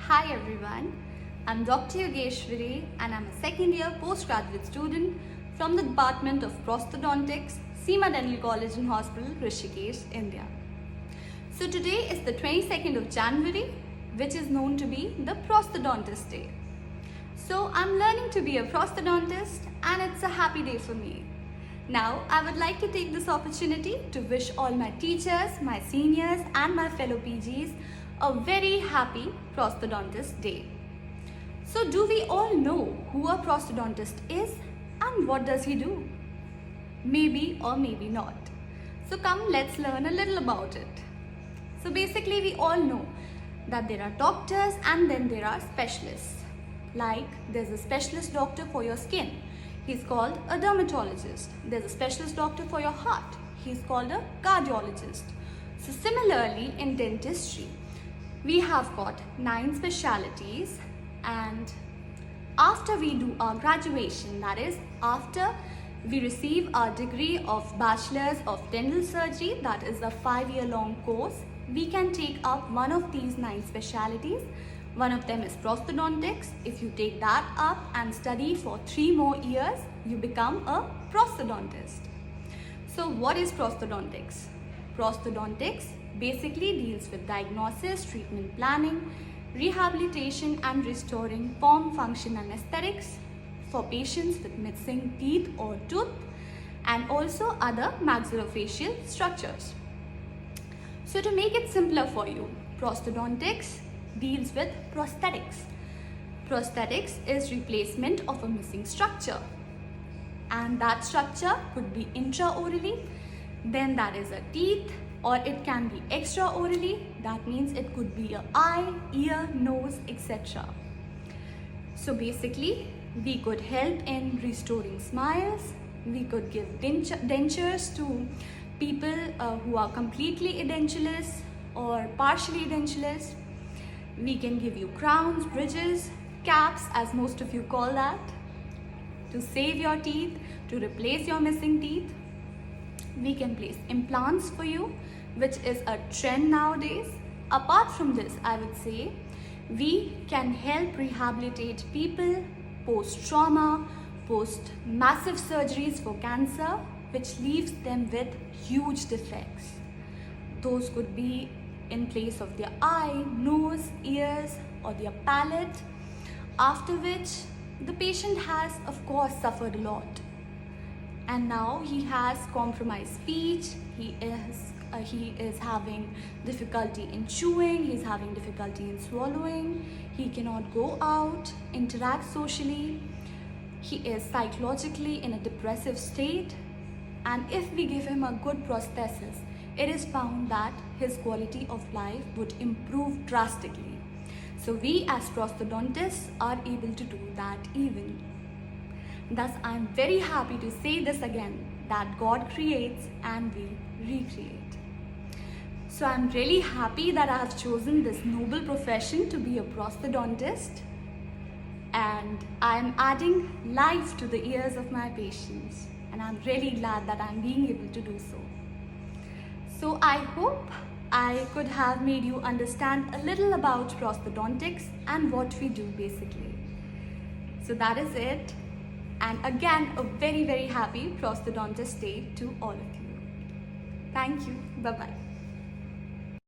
Hi everyone, I'm Dr. Yogeshwari and I'm a second year postgraduate student from the Department of Prosthodontics, Seema Dental College and Hospital, Rishikesh, India. So today is the 22nd of January, which is known to be the Prosthodontist Day. So I'm learning to be a prosthodontist and it's a happy day for me. Now I would like to take this opportunity to wish all my teachers, my seniors and my fellow PGs a very happy Prosthodontist Day. So do we all know who a prosthodontist is and what does he do? Maybe or maybe not. So come, let's learn a little about it. So basically we all know that there are doctors and then there are specialists. Like there's a specialist doctor for your skin. He's called a dermatologist. There's a specialist doctor for your heart. He's called a cardiologist. So similarly in dentistry, we have got 9 specialities, and after we do our graduation, that is after we receive our degree of Bachelor's of Dental Surgery, that is a 5-year-long course, we can take up one of these 9 specialities. One of them is prosthodontics. If you take that up and study for 3 more years, you become a prosthodontist. So what is prosthodontics? Prosthodontics basically deals with diagnosis, treatment planning, rehabilitation and restoring form, function and aesthetics for patients with missing teeth or tooth and also other maxillofacial structures. So to make it simpler for you, prosthodontics deals with prosthetics. Prosthetics is replacement of a missing structure, and that structure could be intraorally, then that is a teeth, or it can be extraorally, that means it could be an eye, ear, nose, etc. So basically we could help in restoring smiles, we could give dentures to people who are completely edentulous or partially edentulous. We can give you crowns, bridges, caps as most of you call that, to save your teeth, to replace your missing teeth. We can place implants for you, which is a trend nowadays. Apart from this, I would say we can help rehabilitate people post-trauma, post-massive surgeries for cancer, which leaves them with huge defects. Those could be in place of their eye, nose, ears or their palate, after which the patient has of course suffered a lot. And now he has compromised speech, he is having difficulty in chewing, he's having difficulty in swallowing, he cannot go out, interact socially, he is psychologically in a depressive state, and if we give him a good prosthesis, it is found that his quality of life would improve drastically. So we as prosthodontists are able to do that even. Thus, I am very happy to say this again, that God creates and we recreate. So I am really happy that I have chosen this noble profession to be a prosthodontist, and I am adding life to the ears of my patients, and I am really glad that I am being able to do so. So I hope I could have made you understand a little about prosthodontics and what we do basically. So that is it. And again, a very, very happy Prosthodontist Day to all of you. Thank you. Bye-bye.